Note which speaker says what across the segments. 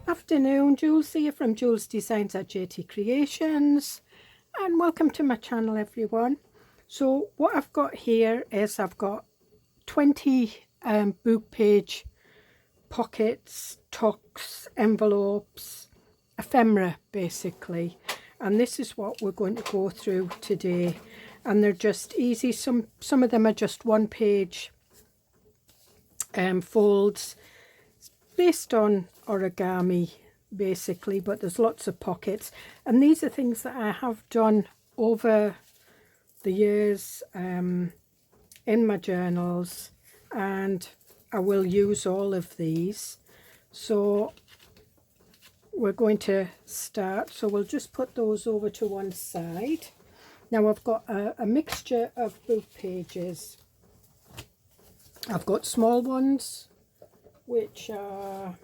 Speaker 1: Afternoon, Jules here from Joolsedesigns at JT Creations, and welcome to my channel, everyone. So what I've got here is I've got 20 book page pockets, tucks, envelopes, ephemera basically, and this is what we're going to go through today. And they're just easy. Some of them are just one page folds, based on origami basically, but there's lots of pockets, and these are things that I have done over the years in my journals, and I will use all of these. So we're going to start, so we'll just put those over to one side. Now I've got a mixture of book pages. I've got small ones, which are,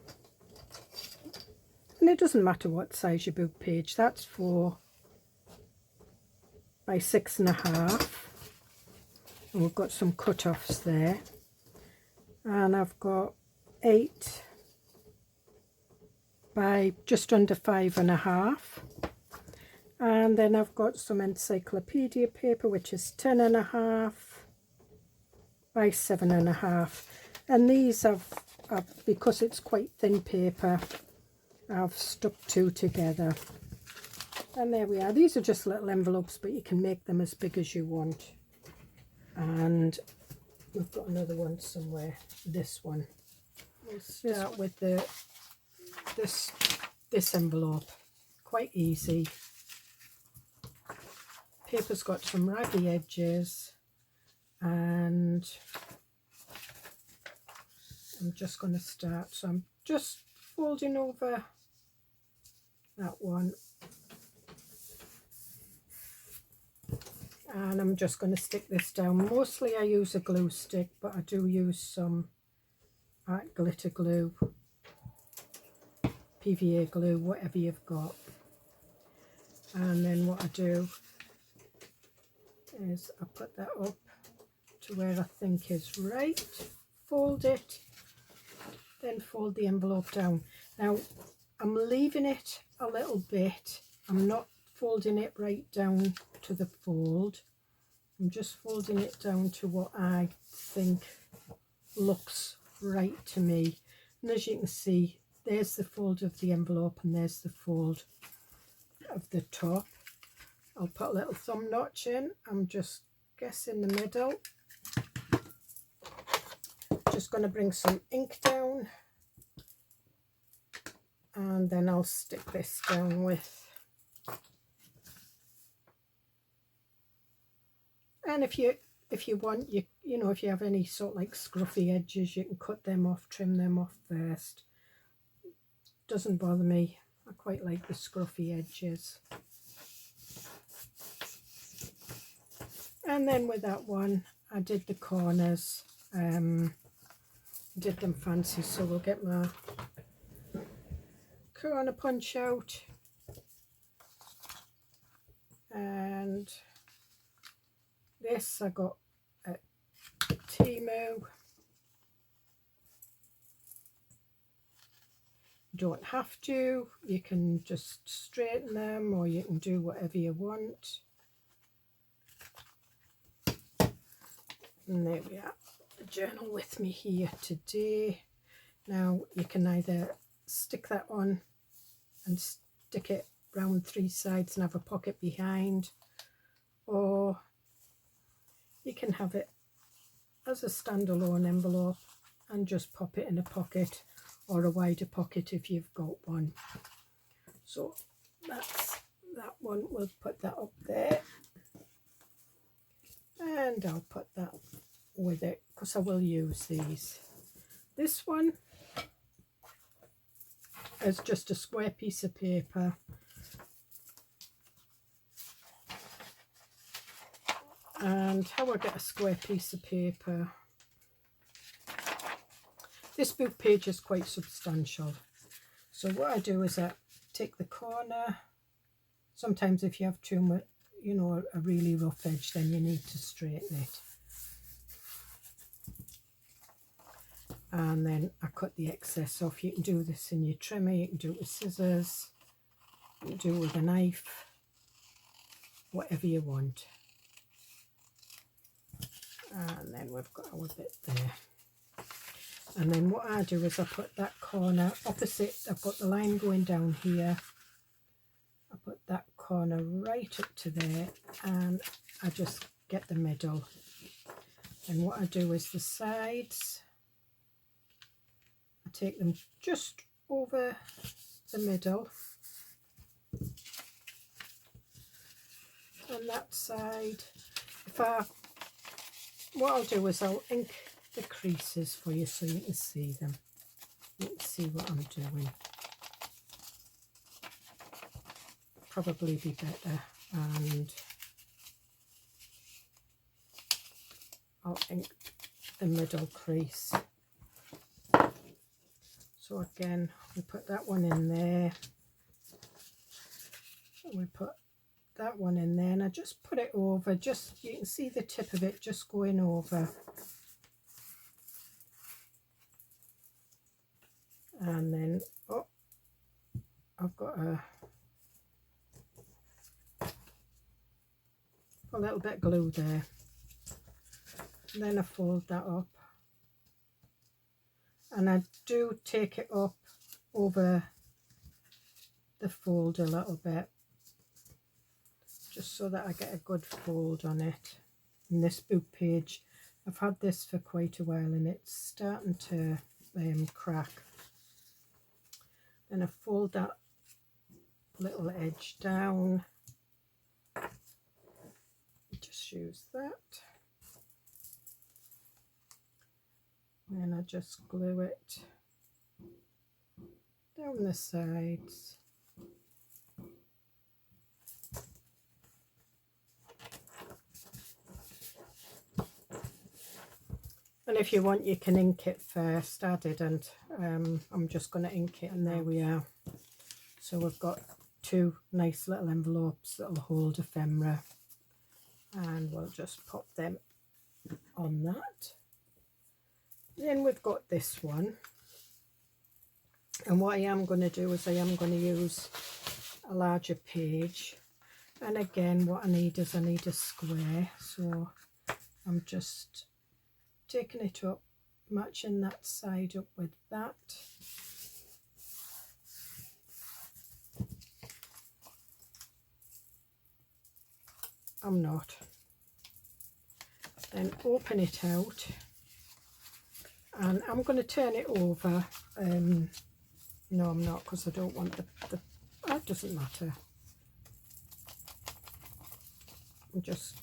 Speaker 1: and it doesn't matter what size your book page, that's 4 by 6.5, and we've got some cut-offs there. And I've got 8 by just under 5.5, and then I've got some encyclopedia paper, which is 10.5 by 7.5, and these I've because it's quite thin paper, I've stuck 2 together. And there we are. These are just little envelopes, but you can make them as big as you want. And we've got another one somewhere, this one. We'll start with this envelope. Quite easy. Paper's got some raggy edges, and I'm just going to start, so I'm just folding over that one, and I'm just going to stick this down. Mostly I use a glue stick, but I do use some art glitter glue, PVA glue, whatever you've got. And then what I do is I put that up to where I think is right, fold it, then fold the envelope down. Now I'm leaving it a little bit, I'm not folding it right down to the fold, I'm just folding it down to what I think looks right to me. And as you can see, there's the fold of the envelope and there's the fold of the top. I'll put a little thumb notch in, I'm just guessing the middle. Just going to bring some ink down, and then I'll stick this down with, and if you want, you know, if you have any sort of like scruffy edges, you can cut them off, trim them off first. Doesn't bother me, I quite like the scruffy edges. And then with that one I did the corners, did them fancy, so we'll get my corner punch out, and this I got at Temu. You don't have to, you can just straighten them, or you can do whatever you want. And there we are, the journal with me here today. Now you can either stick that on and stick it round 3 sides and have a pocket behind, or you can have it as a standalone envelope and just pop it in a pocket, or a wider pocket if you've got one. So that's that one, we'll put that up there, and I'll put that with it because I will use these. This one is just a square piece of paper, and how I get a square piece of paper, this book page is quite substantial, so what I do is I take the corner. Sometimes if you have too much, you know, a really rough edge, then you need to straighten it. And then I cut the excess off. You can do this in your trimmer, you can do it with scissors, you can do it with a knife, whatever you want. And then we've got our bit there. And then what I do is I put that corner opposite, I've got the line going down here, I put that corner right up to there, and I just get the middle. And what I do is the sides, I take them just over the middle, and that side, what I'll do is I'll ink the creases for you so you can see them. You can see what I'm doing. Probably be better, and I'll ink the middle crease. So again, we put that one in there, and we put that one in there, and I just put it over, just you can see the tip of it just going over. And then, oh, I've got a little bit of glue there. And then I fold that up. And I do take it up over the fold a little bit, just so that I get a good fold on it. And this book page, I've had this for quite a while and it's starting to crack. Then I fold that little edge down, just use that, and I just glue it down the sides. And if you want, you can ink it first. I didn't. I'm just going to ink it, and there we are. So we've got two nice little envelopes that'll hold ephemera, and we'll just pop them on that. Then we've got this one, and what I am going to do is I am going to use a larger page, and again what I need is I need a square, so I'm just taking it up, matching that side up with that. I'm not. Then open it out, and I'm going to turn it over. No, I'm not, because I don't want that doesn't matter. I'm just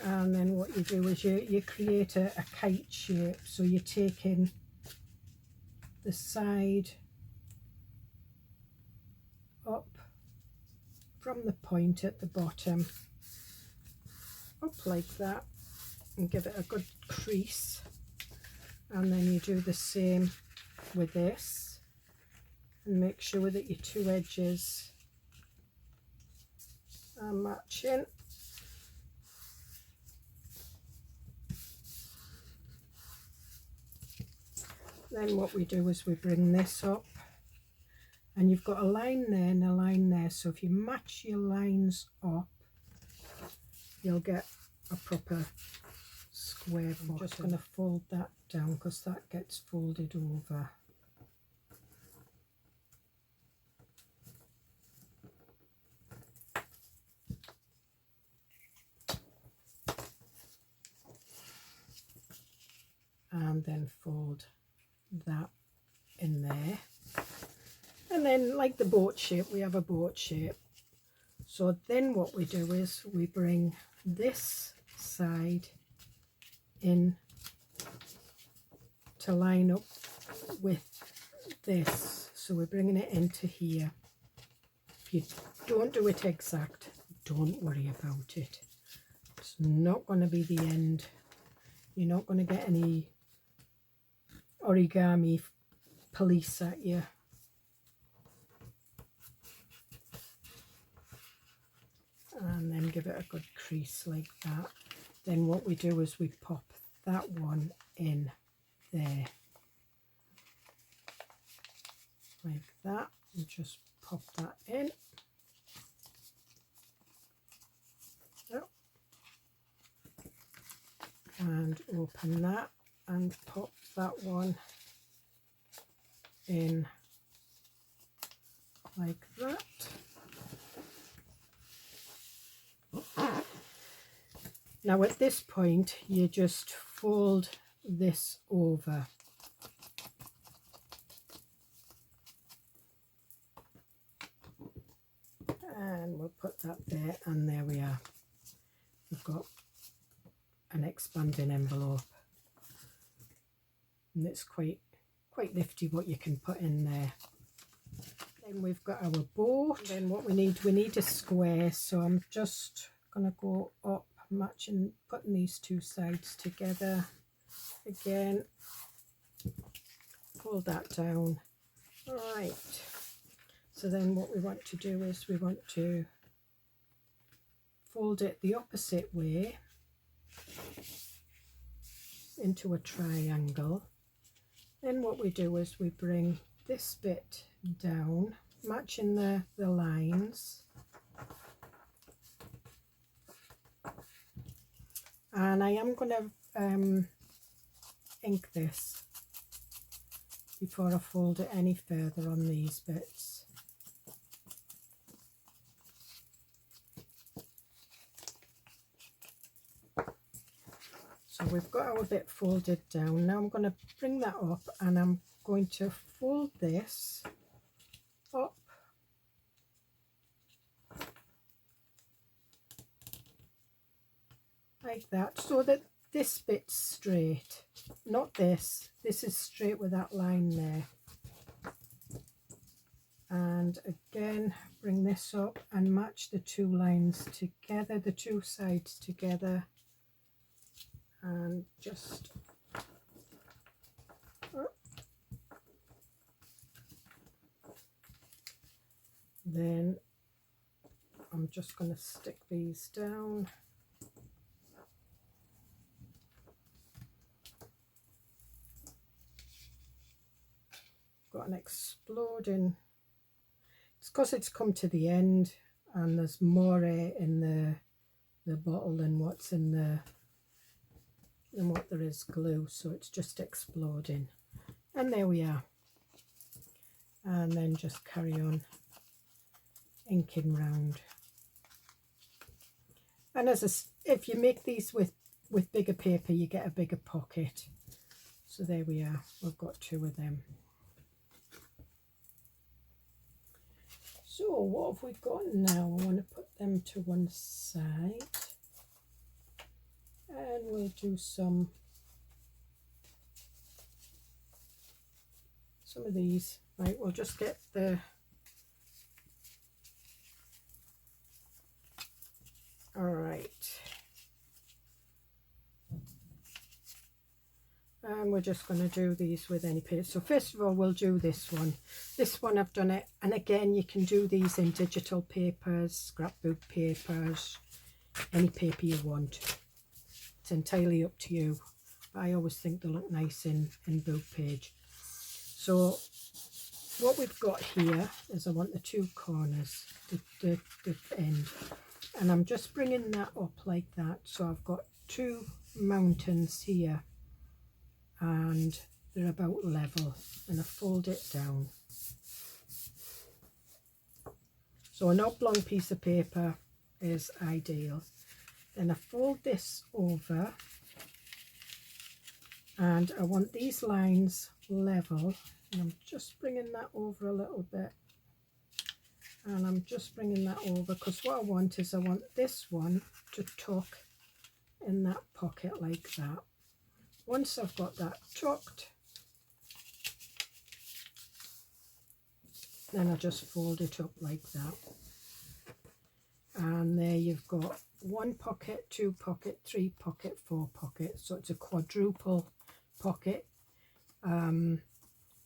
Speaker 1: and then what you do is you create a kite shape. So you're taking the side up from the point at the bottom, up like that, and give it a good crease. And then you do the same with this, and make sure that your two edges are matching. Then what we do is we bring this up, and you've got a line there and a line there, so if you match your lines up, you'll get a proper square bottom. I'm just going to fold that down because that gets folded over. And then fold that in there. And then, like the boat shape, we have a boat shape. So then what we do is we bring this side in to line up with this. So we're bringing it into here. If you don't do it exact, don't worry about it. It's not going to be the end. You're not going to get any origami police at you and then give it a good crease like that. Then what we do is we pop that one in there like that, and just pop that in. And open that and pop that one in like that. Now at this point you just fold this over. And we'll put that there, and there we are. We've got an expanding envelope, and it's quite nifty what you can put in there. Then we've got our bow. Then what we need a square, so I'm just gonna go up, matching, putting these two sides together again, pull that down. All right, so then what we want to do is we want to fold it the opposite way into a triangle. Then what we do is we bring this bit down, matching the lines, and I am going to ink this before I fold it any further on these bits. So we've got our bit folded down. Now I'm going to bring that up, and I'm going to fold this up like that, so that this bit's straight, not this. This is straight with that line there. And again, bring this up and match the two lines together, the two sides together. And just then I'm just going to stick these down. Got an exploding, it's because it's come to the end and there's more air in the bottle than what's in the than what there is glue, so it's just exploding. And there we are. And then just carry on inking round. And if you make these with bigger paper, you get a bigger pocket. So there we are, we've got two of them. So what have we got now? I want to put them to one side. And we'll do some of these. Right, we'll just get the all right, and we're just going to do these with any paper. So first of all, we'll do this one. This one I've done it, and again you can do these in digital papers, scrapbook papers, any paper you want. It's entirely up to you, but I always think they look nice in book page. So what we've got here is I want the two corners, the end, and I'm just bringing that up like that. So I've got two mountains here and they're about level, and I fold it down. So an oblong piece of paper is ideal. Then I fold this over, and I want these lines level, and I'm just bringing that over a little bit, and I'm just bringing that over because what I want is I want this one to tuck in that pocket like that. Once I've got that tucked, then I just fold it up like that, and there you've got one pocket, two pocket, three pocket, four pocket. So it's a quadruple pocket. And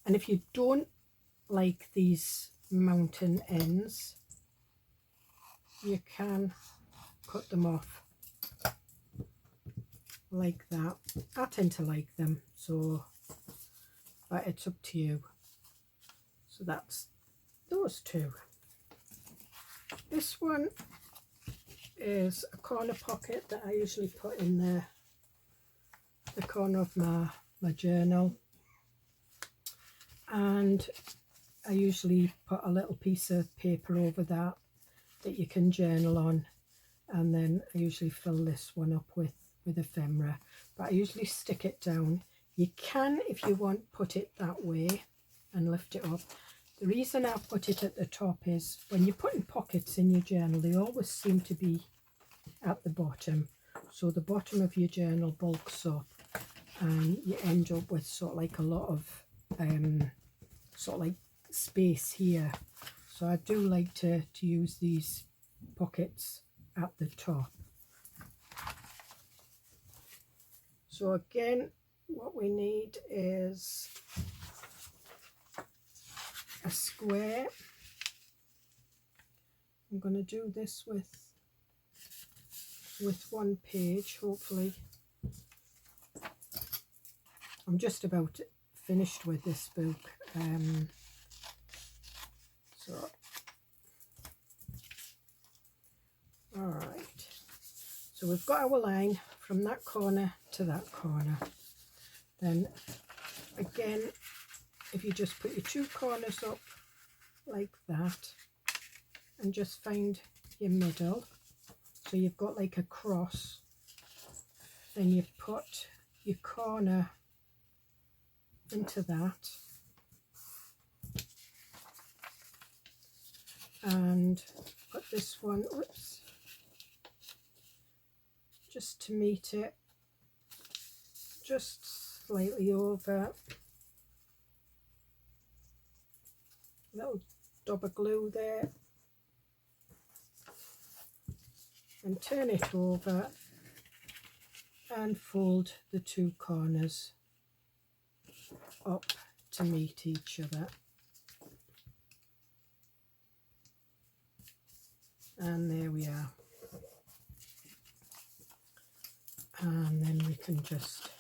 Speaker 1: if you don't like these mountain ends, you can cut them off like that. I tend to like them, so but it's up to you. So that's those two. This one is a corner pocket that I usually put in the corner of my journal, and I usually put a little piece of paper over that you can journal on, and then I usually fill this one up with ephemera, but I usually stick it down. You can, if you want, put it that way and lift it up. The reason I put it at the top is when you're putting pockets in your journal, they always seem to be at the bottom, so the bottom of your journal bulks up and you end up with sort of like a lot of sort of like space here. So I do like to use these pockets at the top. So again, what we need is a square. I'm going to do this with one page, hopefully. I'm just about finished with this book. Alright, so we've got our line from that corner to that corner. Then again, if you just put your two corners up like that and just find your middle, so you've got like a cross, then you put your corner into that and put this one, oops, just to meet it, just slightly over, little dab of glue there, and turn it over and fold the two corners up to meet each other. And there we are. And then we can just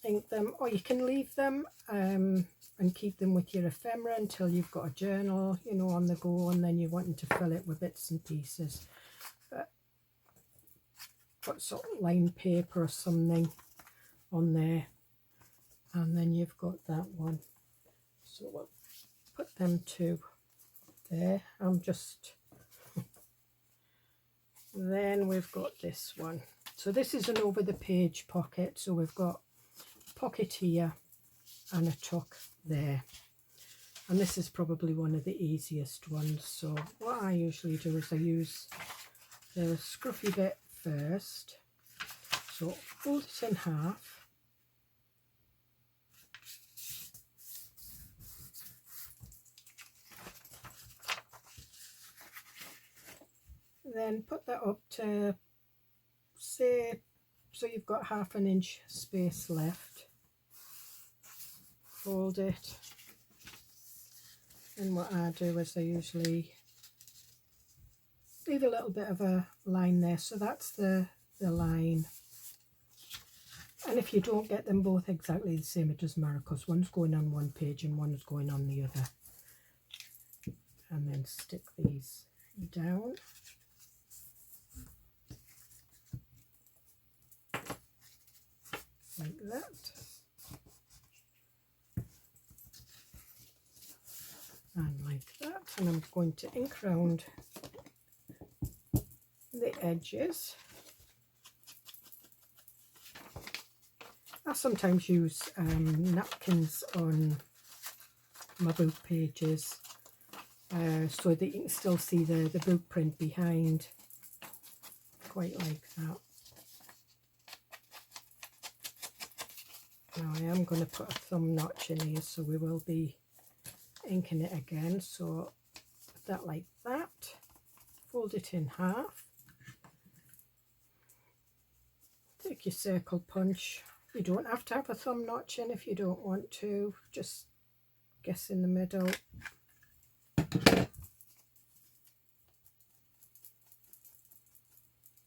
Speaker 1: ink them, or you can leave them and keep them with your ephemera until you've got a journal, you know, on the go, and then you're wanting to fill it with bits and pieces. But put sort of lined paper or something on there, and then you've got that one. So we'll put them two there. Then we've got this one. So this is an over the page pocket. So we've got a pocket here and a tuck there. And this is probably one of the easiest ones. So what I usually do is I use the scruffy bit first. So fold it in half. Then put that up to, say, so you've got 1/2 inch space left. Fold it. And what I do is I usually leave a little bit of a line there. So that's the line. And if you don't get them both exactly the same, it doesn't matter, because one's going on one page and one's going on the other. And then stick these down. Like that, and like that, and I'm going to ink round the edges. I sometimes use napkins on my book pages so that you can still see the book print behind, quite like that. Now I am going to put a thumb notch in here, so we will be inking it again. So put that like that, fold it in half, take your circle punch. You don't have to have a thumb notch in if you don't want to, just guess in the middle.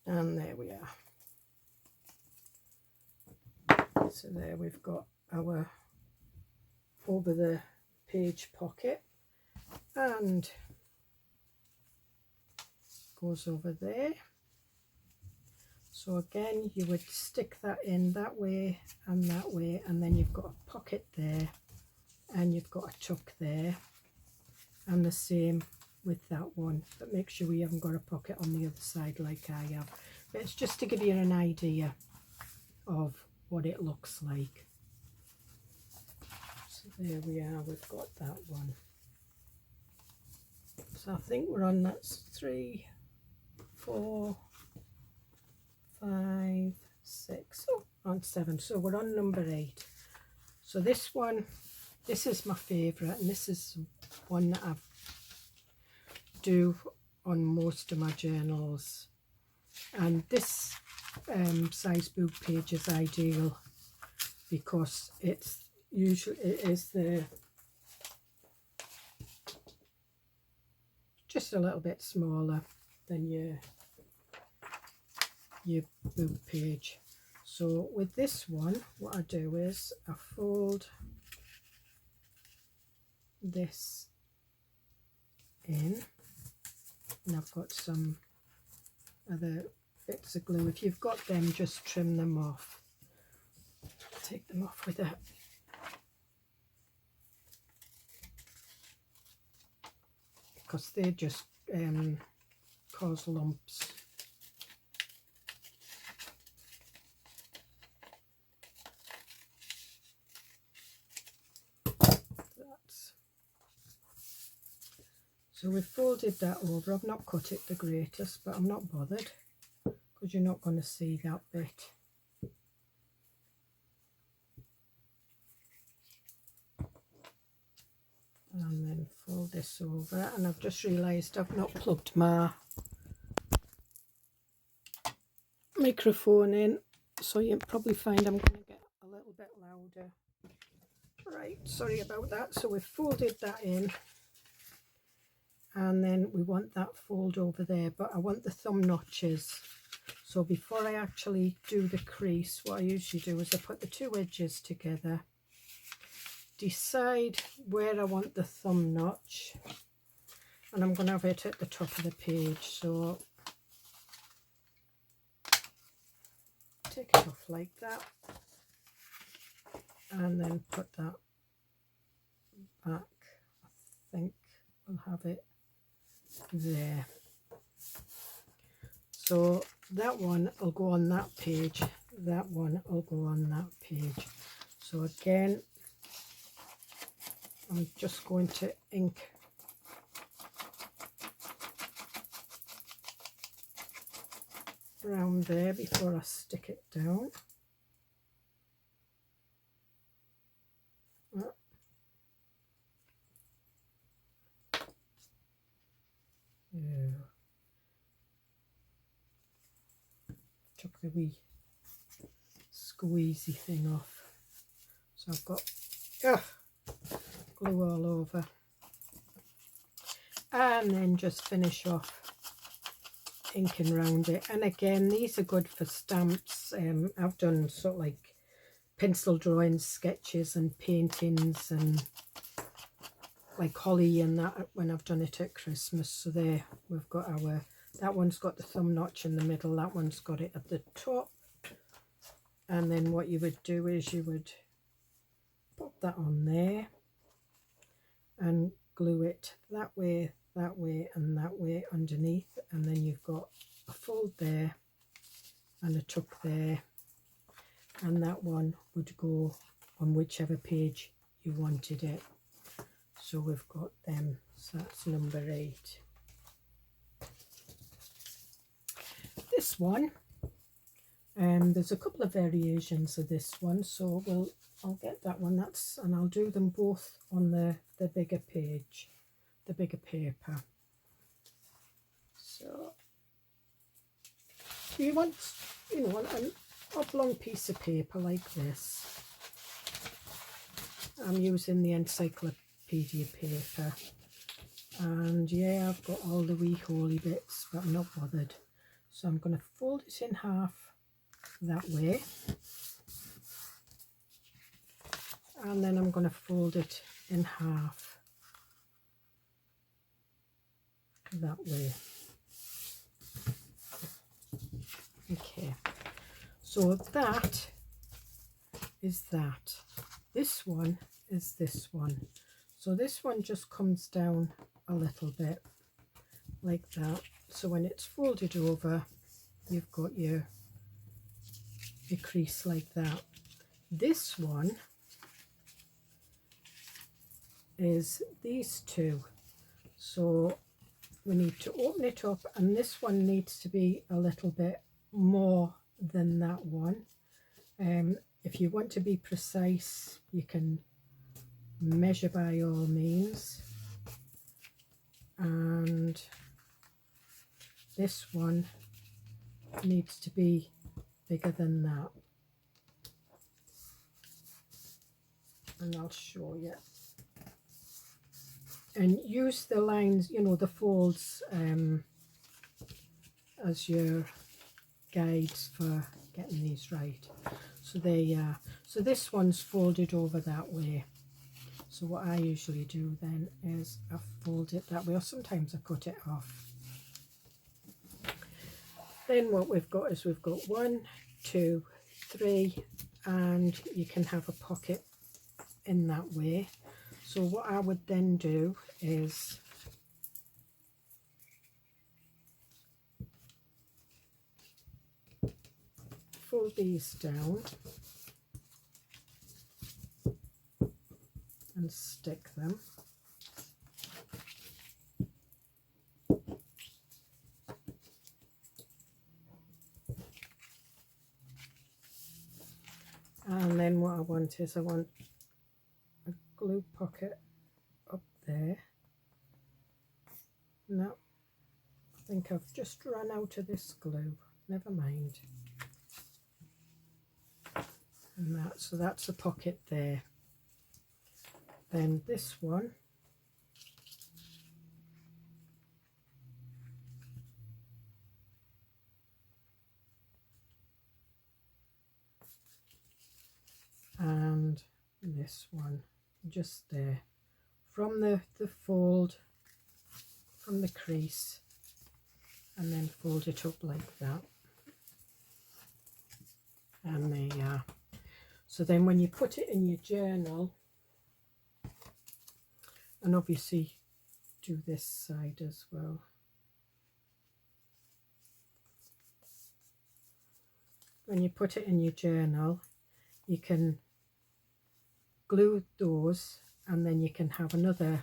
Speaker 1: And there we are. So there we've got our over the page pocket, and goes over there. So again, you would stick that in that way, and then you've got a pocket there, and you've got a tuck there, and the same with that one, but make sure you haven't got a pocket on the other side like I have. But it's just to give you an idea of what it looks like. So there we are, we've got that one. So I think we're on, that's 3, 4, 5, 6, oh, on 7. So we're on number 8. So this one, this is my favourite, and this is one that I do on most of my journals. And this size boob page is ideal because it's usually, it is the just a little bit smaller than your boob page. So with this one, what I do is I fold this in, and I've got some other bits of glue. If you've got them, just trim them off. Take them off with it. Because they just cause lumps. So we've folded that over. I've not cut it the greatest, but I'm not bothered because you're not going to see that bit. And then fold this over, and I've just realised I've not plugged my microphone in, so you'll probably find I'm going to get a little bit louder. Right, sorry about that. So we've folded that in, and then we want that fold over there, but I want the thumb notches. So before I actually do the crease, what I usually do is I put the two edges together, decide where I want the thumb notch, and I'm going to have it at the top of the page. So take it off like that, and then put that back. I think we'll have it there. So that one will go on that page, that one will go on that page. So again, I'm just going to ink around there before I stick it down. Took the wee squeezy thing off. So I've got glue all over. And then just finish off inking around it. And again, these are good for stamps. I've done sort of like pencil drawings, sketches and paintings, and like holly and that when I've done it at Christmas. So there we've got our, that one's got the thumb notch in the middle, that one's got it at the top. And then what you would do is you would pop that on there and glue it that way and that way underneath, and then you've got a fold there and a tuck there, and that one would go on whichever page you wanted it. So we've got them. So that's number 8. This one, there's a couple of variations of this one, so I'll get that one. That's, and I'll do them both on the bigger page, the bigger paper. So you want, you know, an oblong piece of paper like this. I'm using the encyclopedia paper, and yeah, I've got all the wee holy bits, but I'm not bothered. So I'm going to fold it in half that way, and then I'm going to fold it in half that way. Okay, so that is that. This one is this one. So this one just comes down a little bit like that. So when it's folded over, you've got your crease like that. This one is these two. So we need to open it up, and this one needs to be a little bit more than that one. If you want to be precise, you can measure by all means, and this one needs to be bigger than that, and I'll show you. And use the lines, you know, the folds as your guides for getting these right. So there you are. So this one's folded over that way. So what I usually do then is I fold it that way, or sometimes I cut it off. Then what we've got is we've got 1, 2, 3, and you can have a pocket in that way. So what I would then do is fold these down and stick them. And then what I want is I want a glue pocket up there. No, I think I've just run out of this glue. Never mind. And that, so that's a pocket there. Then this one, and this one, just there, from the fold, from the crease, and then fold it up like that. And there you are. So then when you put it in your journal, and obviously do this side as well. When you put it in your journal, you can glue those, and then you can have another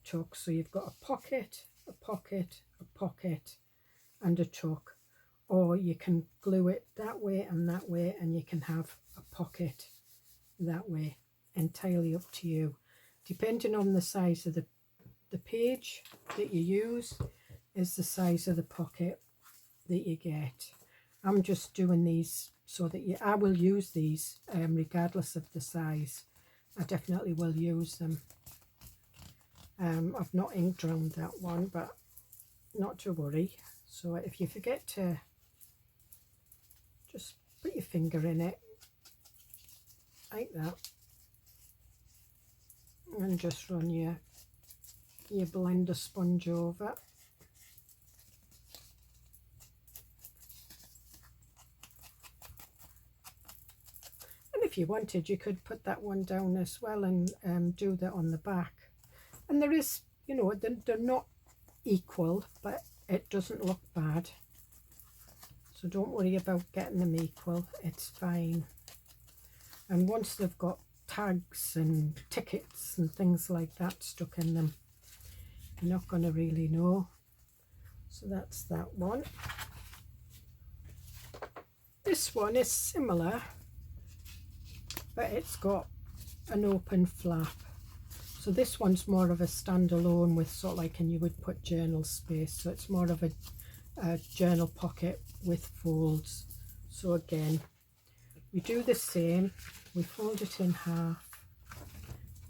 Speaker 1: tuck. So you've got a pocket, a pocket, a pocket, and a tuck. Or you can glue it that way, and you can have a pocket that way. Entirely up to you. Depending on the size of the page that you use is the size of the pocket that you get. I'm just doing these so that I will use these regardless of the size. I definitely will use them. I've not ink drowned that one, but not to worry. So if you forget to just put your finger in it like that, and just run your blender sponge over. And if you wanted, you could put that one down as well and do that on the back. And there is, you know, they're not equal, but it doesn't look bad. So don't worry about getting them equal, it's fine. And once they've got tags and tickets and things like that stuck in them, you're not going to really know. So that's that one. This one is similar, but it's got an open flap. So this one's more of a standalone with sort of like, and you would put journal space. So it's more of a journal pocket with folds. So again, we do the same. We fold it in half.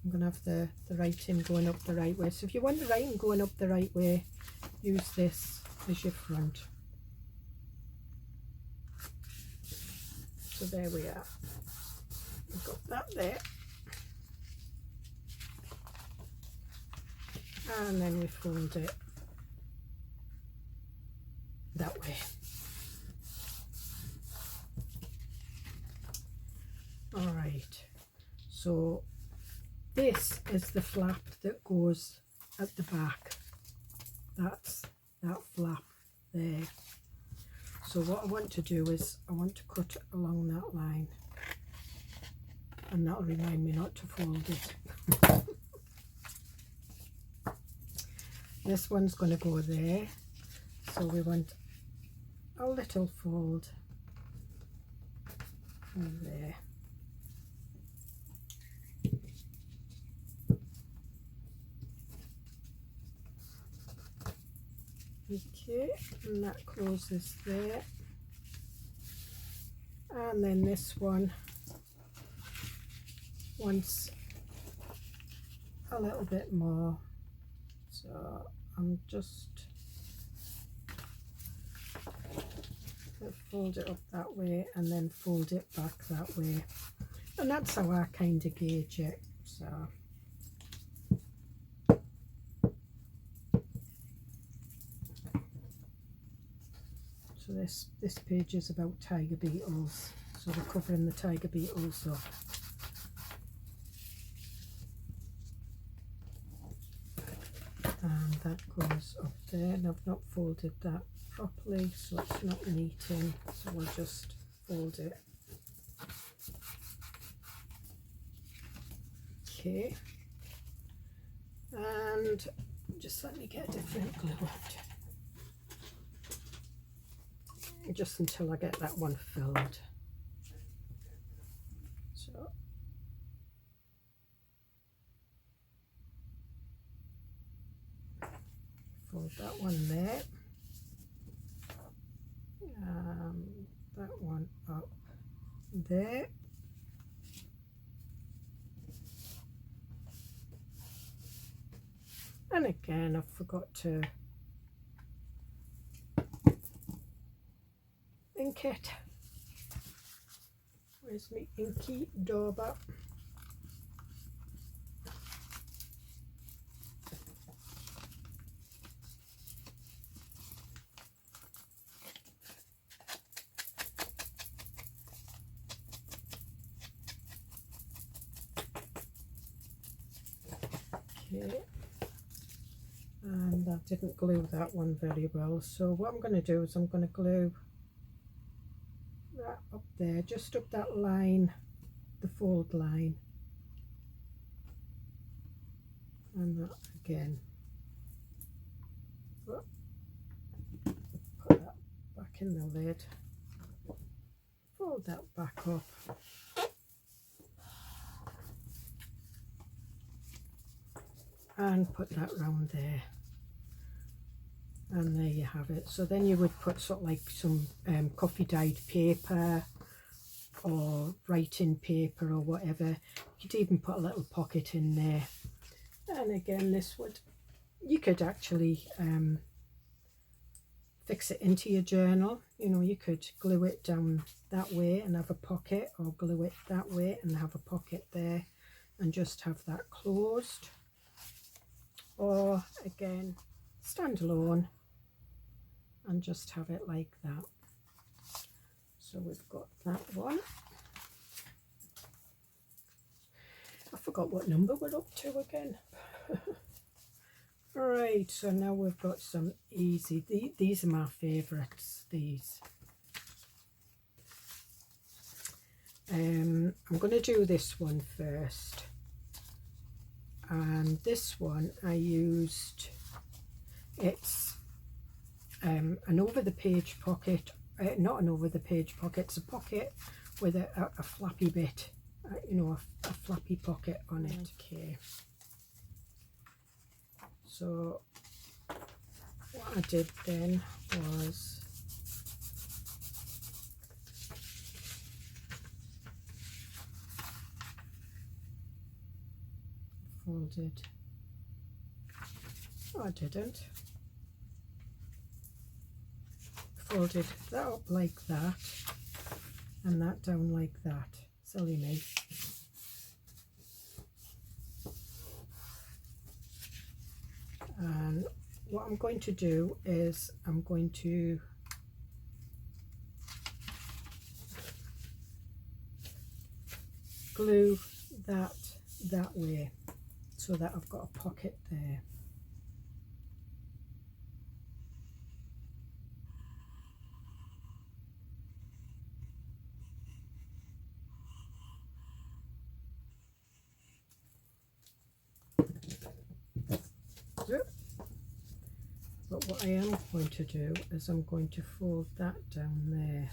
Speaker 1: I'm going to have the writing going up the right way. So if you want the writing going up the right way, use this as your front. So there we are. We've got that there. And then we fold it that way. All right, so this is the flap that goes at the back. That's that flap there. So what I want to do is I want to cut along that line, and that'll remind me not to fold it. This one's going to go there, so we want a little fold from there. Okay, and that closes there. And then this one wants a little bit more, so I'm just going to fold it up that way and then fold it back that way, and that's how I kind of gauge it. So this page is about tiger beetles, so we're covering the tiger beetles up. And that goes up there, and I've not folded that properly, so it's not meeting, so we'll just fold it. Okay, and just let me get a different glue out, just until I get that one filled. So fold that one there, that one up there, and again I forgot to ink it. Where's my inky dauber? Okay, and I didn't glue that one very well, so what I'm going to do is I'm going to glue that up there, just up that line, the fold line, and that again. Put that back in the lid, fold that back up, and put that round there, and there you have it. So then you would put sort of like some coffee dyed paper or writing paper or whatever. You could even put a little pocket in there, and again this would, you could actually fix it into your journal. You know, you could glue it down that way and have a pocket, or glue it that way and have a pocket there and just have that closed, or again stand alone and just have it like that. So we've got that one. I forgot what number we're up to again. Right, so now we've got some easy, these are my favourites, these. I'm going to do this one first, and this one I used, it's an over the page pocket, not an over the page pocket, it's a pocket with a flappy bit, you know, a flappy pocket on it. Okay, so what I did then was folded, oh I didn't, folded that up like that, and that down like that. Silly me. And what I'm going to do is I'm going to glue that way so that I've got a pocket there. But what I am going to do is I'm going to fold that down there.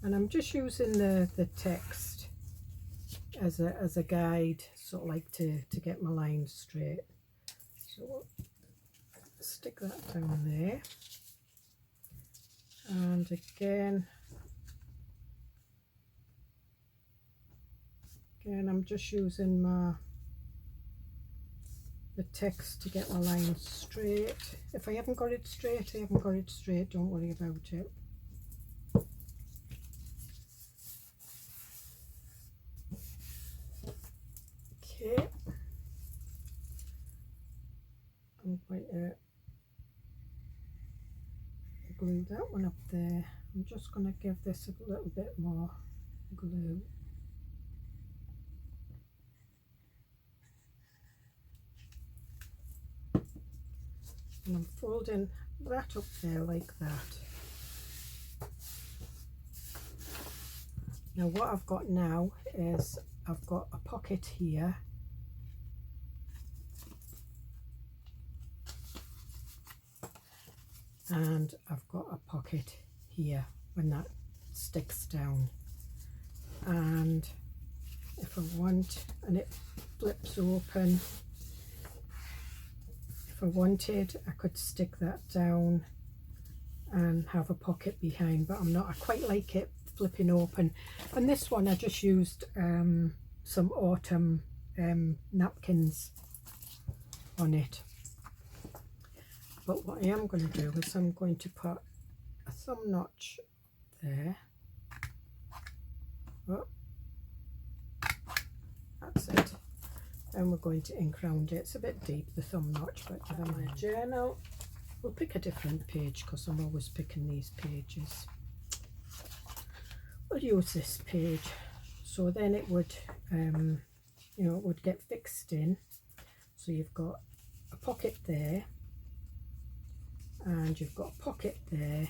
Speaker 1: And I'm just using the text as a guide, sort of like to get my lines straight. So stick that down there. And again I'm just using the text to get my lines straight. If I haven't got it straight, I haven't got it straight, don't worry about it. Okay, I'm going to glue that one up there. I'm just going to give this a little bit more glue. And I'm folding that up there like that. Now what I've got now is I've got a pocket here, and I've got a pocket here when that sticks down. And if I want, and it flips open, if I wanted, I could stick that down and have a pocket behind, but I'm not. I quite like it flipping open. And this one I just used some autumn napkins on it. But what I am going to do is I'm going to put a thumb notch there. Oh, that's it. And we're going to ink round it. It's a bit deep, the thumb notch, but never mind. Journal, we'll pick a different page because I'm always picking these pages. We'll use this page, so then it would, you know, it would get fixed in. So you've got a pocket there, and you've got a pocket there,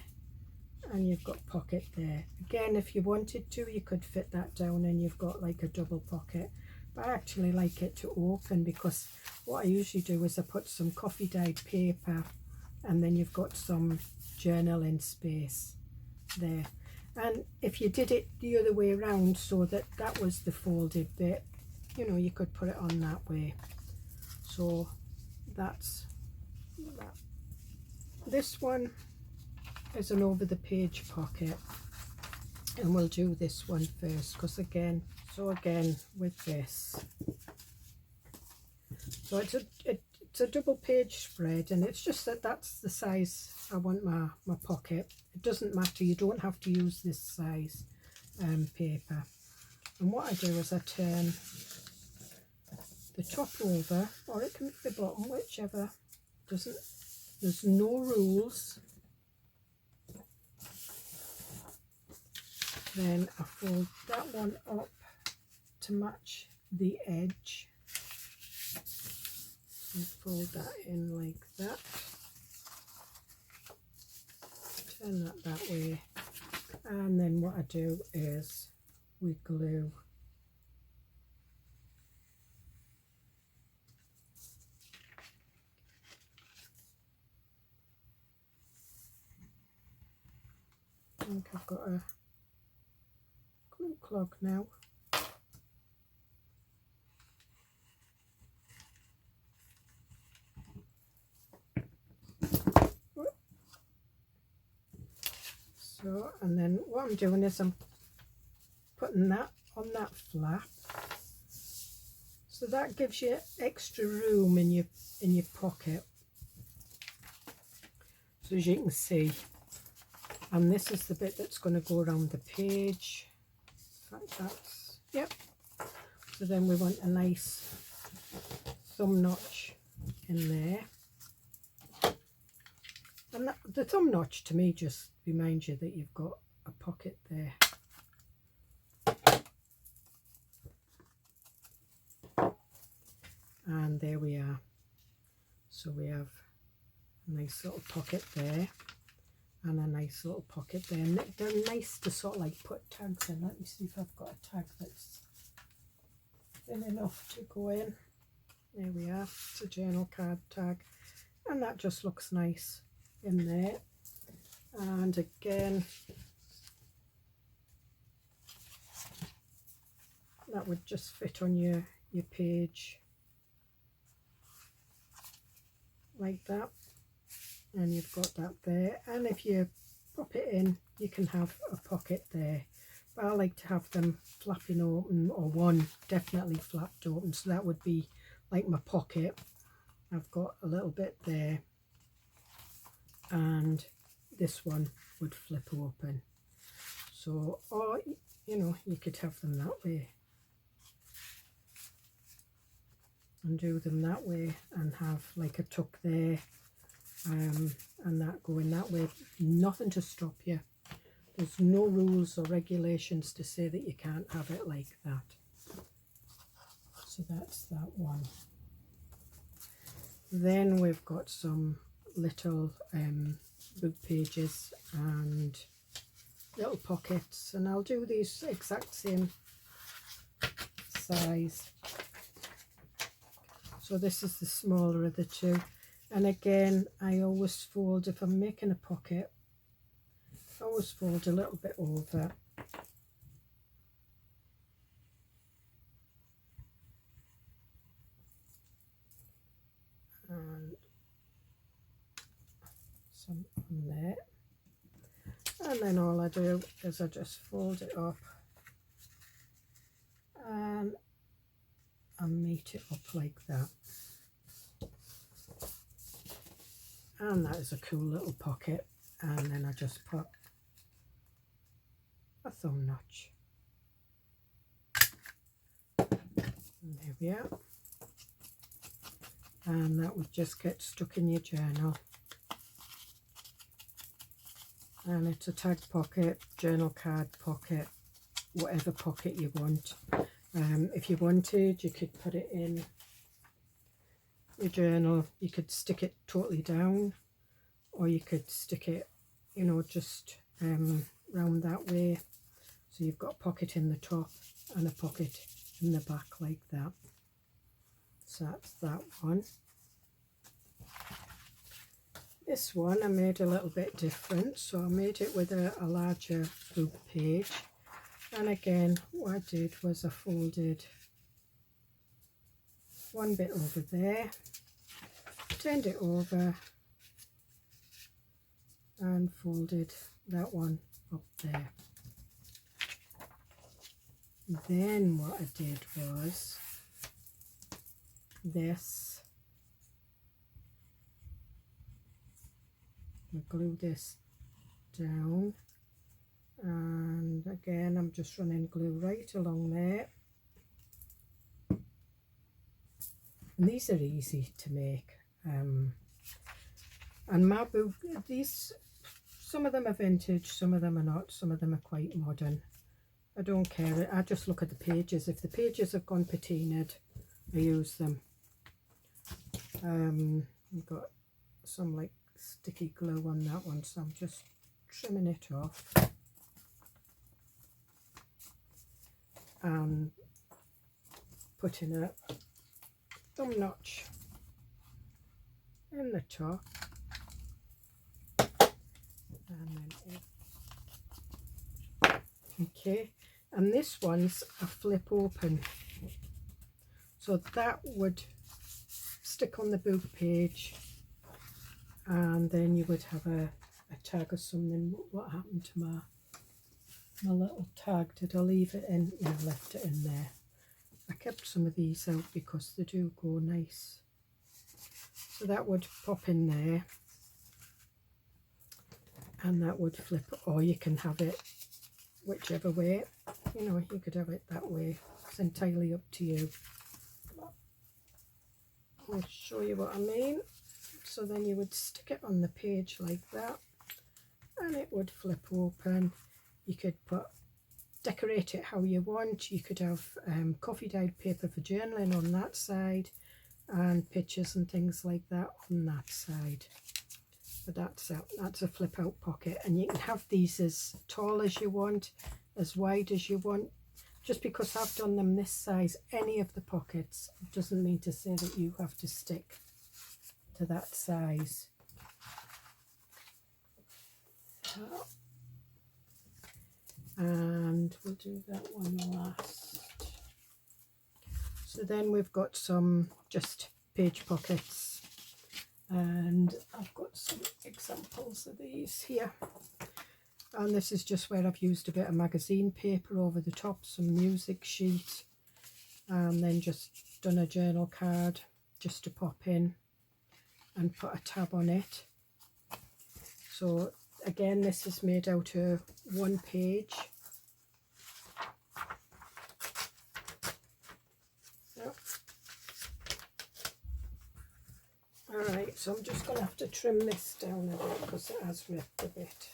Speaker 1: and you've got a pocket there. Again, if you wanted to, you could fit that down and you've got like a double pocket. But I actually like it to open, because what I usually do is I put some coffee dyed paper, and then you've got some journaling space there. And if you did it the other way around, so that that was the folded bit, you know, you could put it on that way. So that's that. This one is an over the page pocket, and we'll do this one first, because again, with this, so it's a double page spread, and it's just that's the size I want my pocket. It doesn't matter, you don't have to use this size paper. And what I do is I turn the top over, or it can be the bottom, whichever. There's no rules. Then I fold that one up to match the edge, and fold that in like that, turn that way, and then what I do is we glue I think I've got a glue clog now. So, and then what I'm doing is I'm putting that on that flap, so that gives you extra room in your pocket. So as you can see, and this is the bit that's going to go around the page. In fact, that's, yep. So then we want a nice thumb notch in there. And that, the thumb notch to me just reminds you that you've got a pocket there. And there we are. So we have a nice little pocket there and a nice little pocket there. And they're nice to sort of like put tags in. Let me see if I've got a tag that's thin enough to go in. There we are. It's a journal card tag. And that just looks nice in there. And again, that would just fit on your page like that, and you've got that there. And if you pop it in, you can have a pocket there, but I like to have them flapping open, or one definitely flapped open, so that would be like my pocket. I've got a little bit there, and this one would flip open. So, or you know, you could have them that way and do them that way and have like a tuck there, and that going that way. Nothing to stop you. There's no rules or regulations to say that you can't have it like that. So that's that one. Then we've got some little book pages and little pockets, and I'll do these exact same size. So this is the smaller of the two, and again I always fold, if I'm making a pocket, I always fold a little bit over, and some on there, and then all I do is I just fold it up and I meet it up like that. And that is a cool little pocket, and then I just put a thumb notch. And there we are. And that would just get stuck in your journal. And it's a tag pocket, journal card pocket, whatever pocket you want. If you wanted, you could put it in your journal. You could stick it totally down, or you could stick it, you know, just round that way. So you've got a pocket in the top and a pocket in the back like that. So that's that one. This one I made a little bit different, so I made it with a larger book page. And again, what I did was I folded one bit over there, turned it over and folded that one up there. Then what I did was this. I glue this down, and again I'm just running glue right along there. And these are easy to make, and my book, these, some of them are vintage, some of them are not, some of them are quite modern. I don't care, I just look at the pages. If the pages have gone patinaed, I use them. I've got some like sticky glue on that one, so I'm just trimming it off and putting a thumb notch in the top, and then okay, and this one's a flip open, so that would stick on the book page, and then you would have a tag or something. What happened to my little tag? Did I leave it in? Yeah, I left it in there. I kept some of these out because they do go nice. So that would pop in there. and that would flip, or you can have it whichever way. You know, you could have it that way. It's entirely up to you. I'll show you what I mean. So then you would stick it on the page like that, and it would flip open. You could decorate it how you want. You could have coffee dyed paper for journaling on that side, and pictures and things like that on that side. But that's a flip out pocket, and you can have these as tall as you want, as wide as you want. Just because I've done them this size, any of the pockets, doesn't mean to say that you have to stick to that size. And we'll do that one last. So then we've got some just page pockets, and I've got some examples of these here. And this is just where I've used a bit of magazine paper over the top, some music sheet, and then just done a journal card just to pop in and put a tab on it. So again, this is made out of one page. Yep. Alright, so I'm just going to have to trim this down a bit because it has ripped a bit.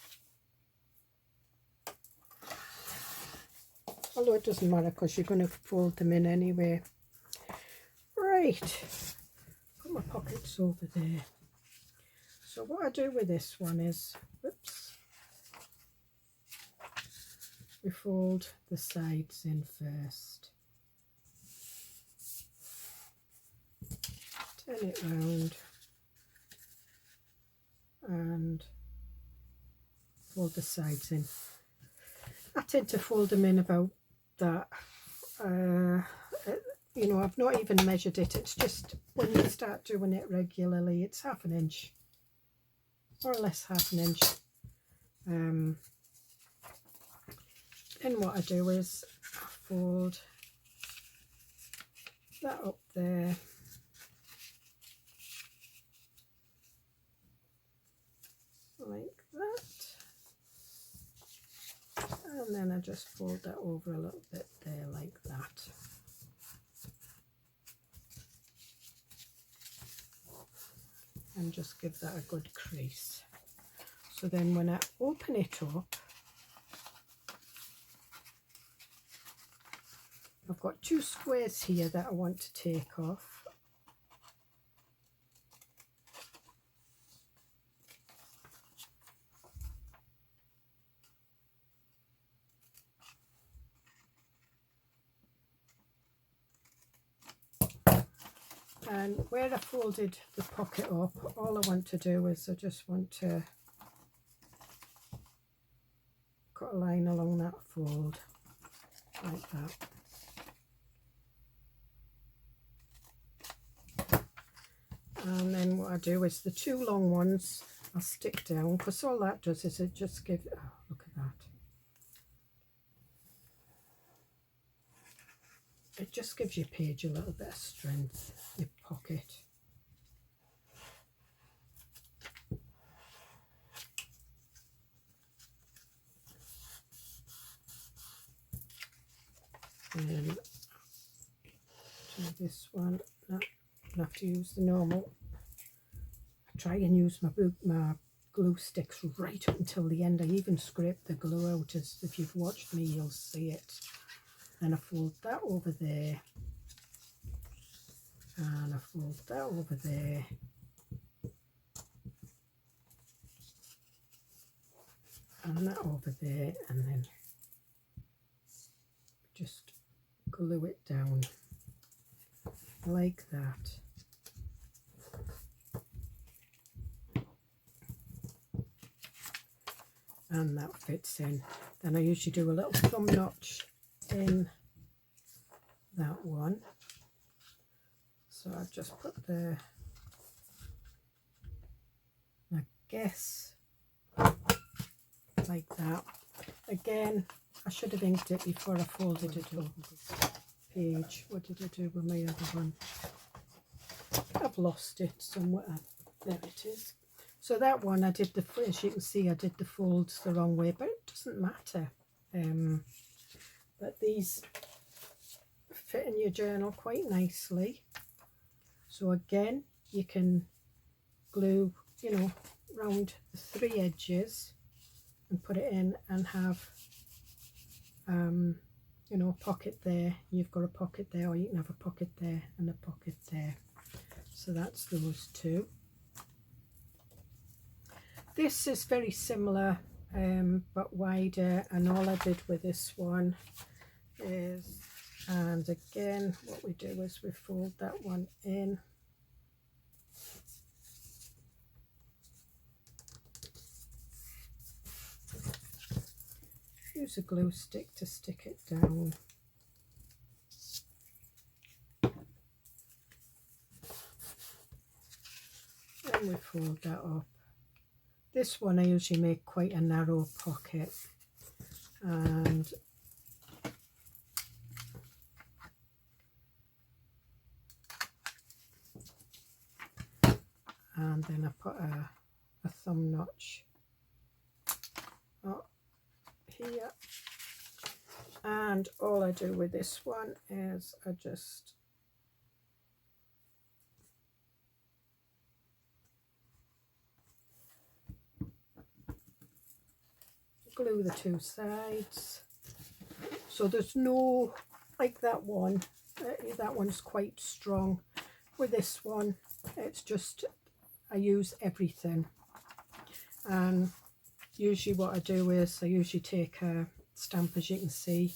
Speaker 1: Although it doesn't matter because you're going to fold them in anyway. Right, put my pockets over there. So what I do with this one is, whoops, we fold the sides in first. Turn it round and fold the sides in. I tend to fold them in about that. You know, I've not even measured it. It's just when you start doing it regularly, it's ½ an inch, more or less ½ an inch. Then what I do is I fold that up there, like that, and then I just fold that over a little bit there like that. And just give that a good crease. So then when I open it up, I've got two squares here that I want to take off. And where I folded the pocket up, all I want to do is I just want to cut a line along that fold, like that. And then what I do is the two long ones I'll stick down, because all that does is it just gives, oh, look at that. It just gives your page a little bit of strength, your pocket. And do this one. No, I have to use the normal. I try and use my glue sticks right up until the end. I even scrape the glue out, as if you've watched me you'll see it. And I fold that over there, and I fold that over there, and that over there, and then just glue it down like that. And that fits in. Then I usually do a little thumb notch in that one, so I've just put the, I guess, like that. Again, I should have inked it before I folded it over the page. What did I do with my other one? I've lost it somewhere. There it is. So that one I did as you can see, I did the folds the wrong way, but it doesn't matter. But these fit in your journal quite nicely. So again, you can glue, you know, round the 3 edges and put it in and have, you know, a pocket there. You've got a pocket there, or you can have a pocket there and a pocket there. So that's those two. This is very similar, but wider, and all I did with this one is, and again what we do is we fold that one in, use a glue stick to stick it down, and we fold that up. This one I usually make quite a narrow pocket, and then I put a thumb notch up here, and all I do with this one is I just glue the 2 sides. So there's no, like that one, that one's quite strong. With this one, it's just, I use everything. And usually what I do is I usually take a stamp, as you can see,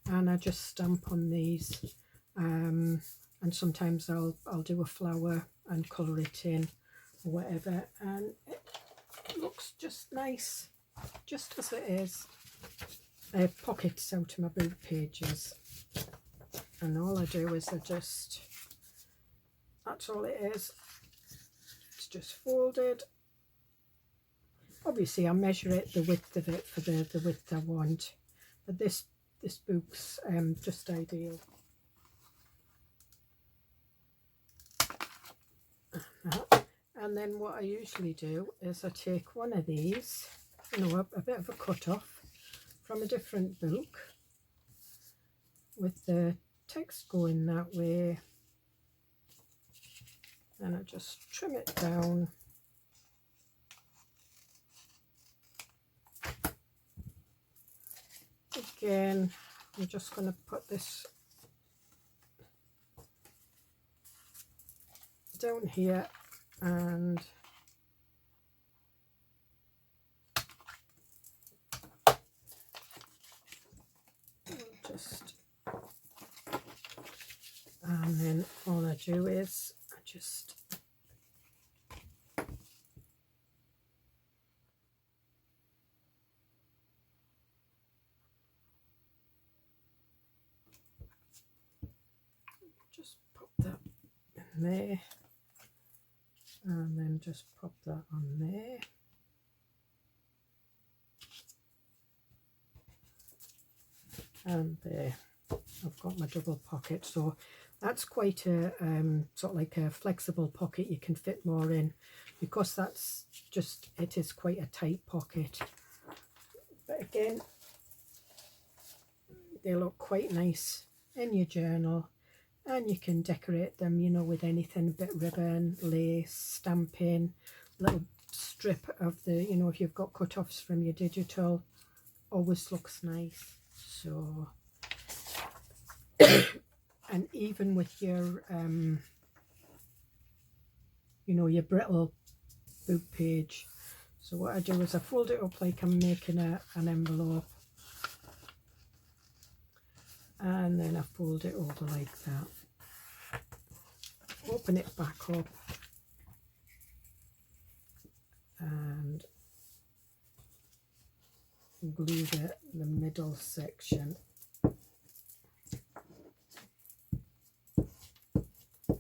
Speaker 1: and I just stamp on these, and sometimes I'll do a flower and colour it in or whatever, and it looks just nice, just as it is. I have pockets out of my book pages, and all I do is I just, that's all it is, it's just folded. Obviously I measure it, the width of it, for the width I want, but this book's just ideal. And then what I usually do is I take one of these, you know, a bit of a cut off from a different book with the text going that way, and I just trim it down. Again, I'm just going to put this down here, and and then all I do is I just pop that in there, and then just pop that on there. And there, I've got my double pocket. So that's quite a sort of like a flexible pocket. You can fit more in, because that's just, it is quite a tight pocket. But again, they look quite nice in your journal, and you can decorate them, you know, with anything, a bit of ribbon, lace, stamping, little strip of the, you know, if you've got cut-offs from your digital, always looks nice. So and even with your you know, your brittle book page, so what I do is I fold it up like I'm making an envelope, and then I fold it over like that, open it back up, and glue the middle section.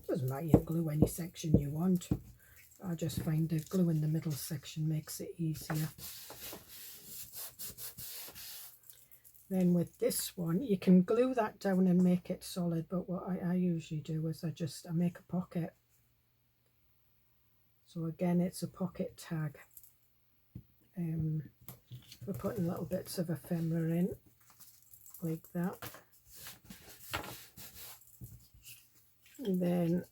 Speaker 1: Doesn't matter, you can glue any section you want. I just find that gluing the middle section makes it easier. Then with this one, you can glue that down and make it solid, but what I usually do is I make a pocket. So again, it's a pocket tag. We're putting little bits of ephemera in like that, and then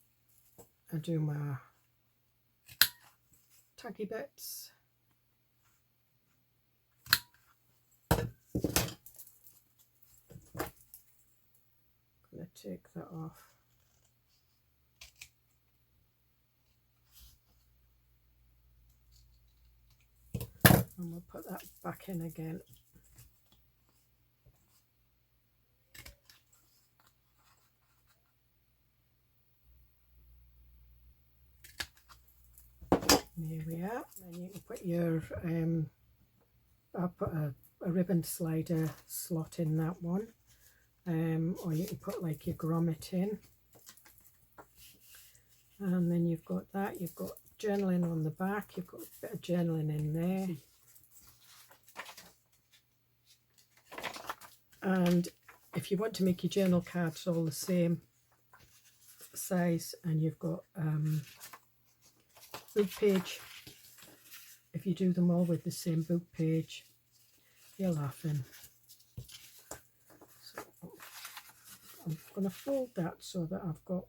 Speaker 1: I do my taggy bits. Gonna take that off. And we'll put that back in again. There we are. Then you can put your, I'll put a ribbon slider slot in that one. Or you can put like your grommet in. And then you've got that, you've got journaling on the back, you've got a bit of journaling in there. And if you want to make your journal cards all the same size, and you've got book page, if you do them all with the same book page, you're laughing. So I'm going to fold that so that I've got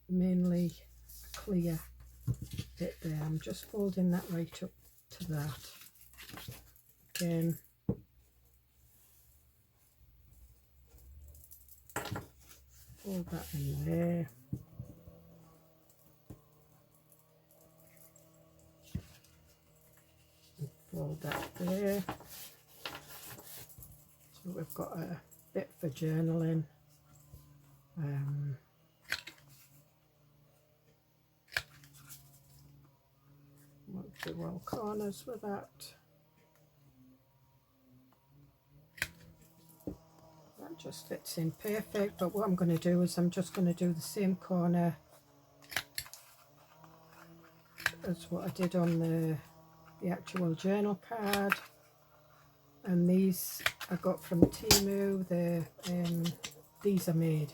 Speaker 1: mainly a clear bit there. I'm just folding that right up to that. Again, fold that in there. And fold that there. So we've got a bit for journaling. Want to do all corners with that. That just fits in perfect, but what I'm going to do is I'm just going to do the same corner as what I did on the actual journal card. And these I got from Temu. These are made.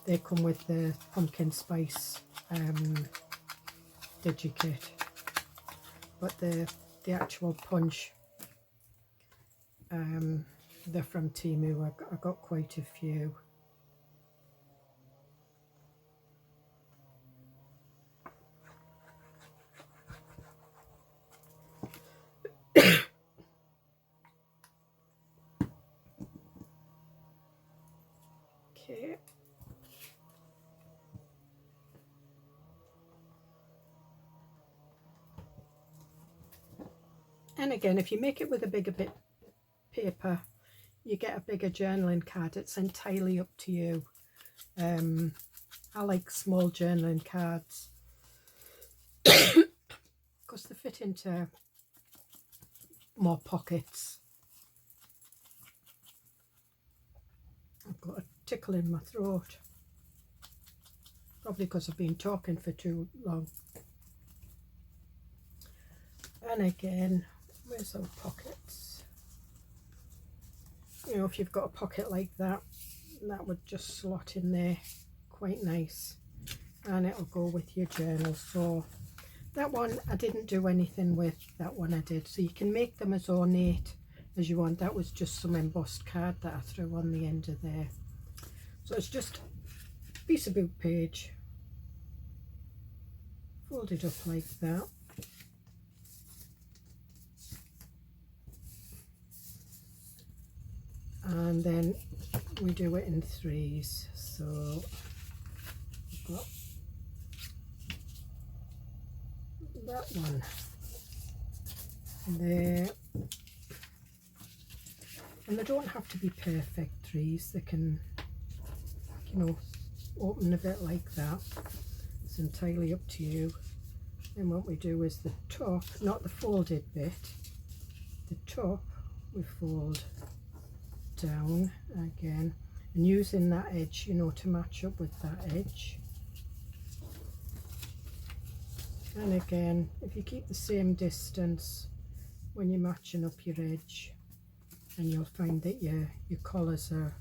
Speaker 1: They come with the pumpkin spice digikit. But the actual punch, they're from Temu. I got quite a few. Okay. And again, if you make it with a bigger bit paper, you get a bigger journaling card. It's entirely up to you. I like small journaling cards because they fit into more pockets. I've got a tickle in my throat, probably because I've been talking for too long. And again, where's our pockets? You know, if you've got a pocket like that, that would just slot in there quite nice, and it'll go with your journal. So that one I didn't do anything with, that one I did. So you can make them as ornate as you want. That was just some embossed card that I threw on the end of there. So it's just a piece of book page, fold it up like that. And then we do it in threes. So we've got that one there, and they don't have to be perfect threes. They can, you know, open a bit like that. It's entirely up to you. And what we do is the top, not the folded bit, the top we fold down again, and using that edge, you know, to match up with that edge. And again, if you keep the same distance when you're matching up your edge, and you'll find that your collars are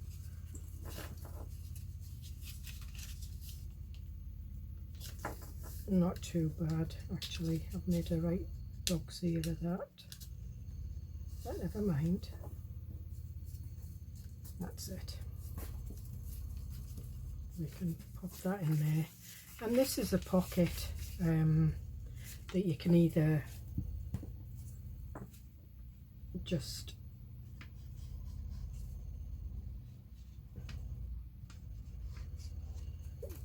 Speaker 1: not too bad actually. I've made a right dog's ear of that, but never mind. That's it. We can pop that in there. And this is a pocket that you can either just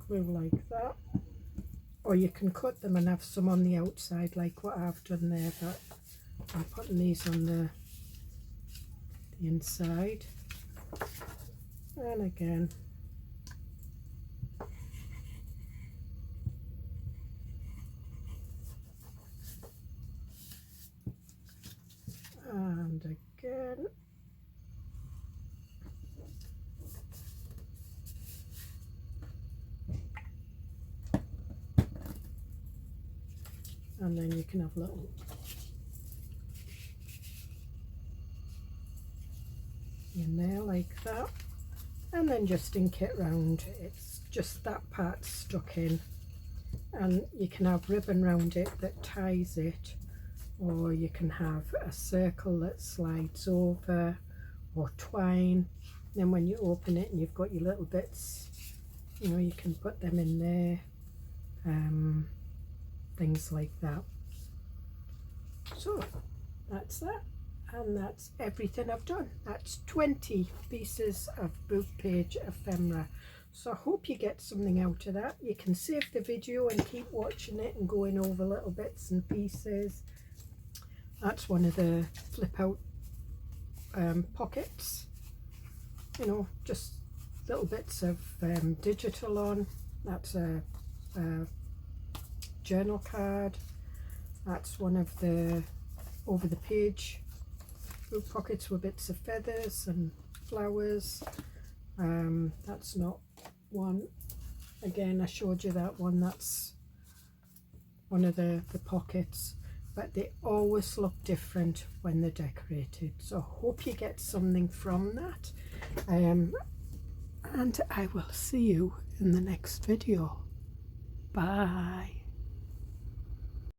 Speaker 1: glue like that, or you can cut them and have some on the outside like what I've done there, but I'm putting these on the inside. And again, and again, and then you can have little in there like that, and then just ink it round. It's just that part stuck in, and you can have ribbon round it that ties it, or you can have a circle that slides over, or twine. Then when you open it and you've got your little bits, you know, you can put them in there, things like that. So that's that, and that's everything I've done. That's 20 pieces of book page ephemera. So I hope you get something out of that. You can save the video and keep watching it and going over little bits and pieces. That's one of the flip out pockets, you know, just little bits of digital on. That's a journal card. That's one of the over the page book pockets with bits of feathers and flowers. That's not one. Again, I showed you that one. That's one of the pockets, but they always look different when they're decorated. So I hope you get something from that, and I will see you in the next video. Bye.